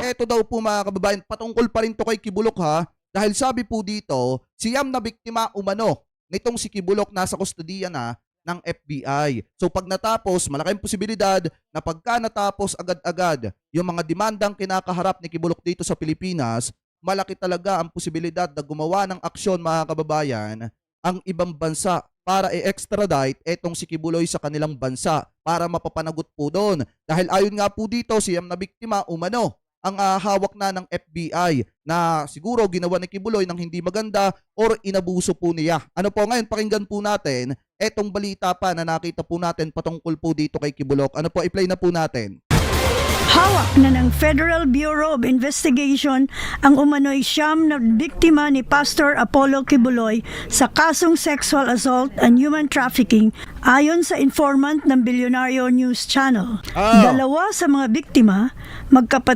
Eto daw po mga kababayan, patungkol pa rin to kay Kibulok ha. Dahil sabi po dito, siyam na biktima umano nitong si Kibulok nasa kustodiya na ng FBI. So pag natapos, malaking posibilidad na pagka natapos agad-agad yung mga demandang kinakaharap ni Kibulok dito sa Pilipinas, malaki talaga ang posibilidad na gumawa ng aksyon mga kababayan ang ibang bansa para i-extradite etong si Kibuloy sa kanilang bansa para mapapanagot po doon. Dahil ayon nga po dito, siyam na biktima umano ang hawak na ng FBI na siguro ginawa ni Kibuloy ng hindi maganda or inabuso po niya. Ano po ngayon, pakinggan po natin etong balita pa na nakita po natin patungkol po dito kay Kibulok. Ano po, i-play na po natin. Hawak na ng Federal Bureau of Investigation ang umano'y siyam na biktima ni Pastor Apollo Kibuloy sa kasong sexual assault and human trafficking ayon sa informant ng Bilyonaryo News Channel. Dalawa sa mga biktima, magkapatid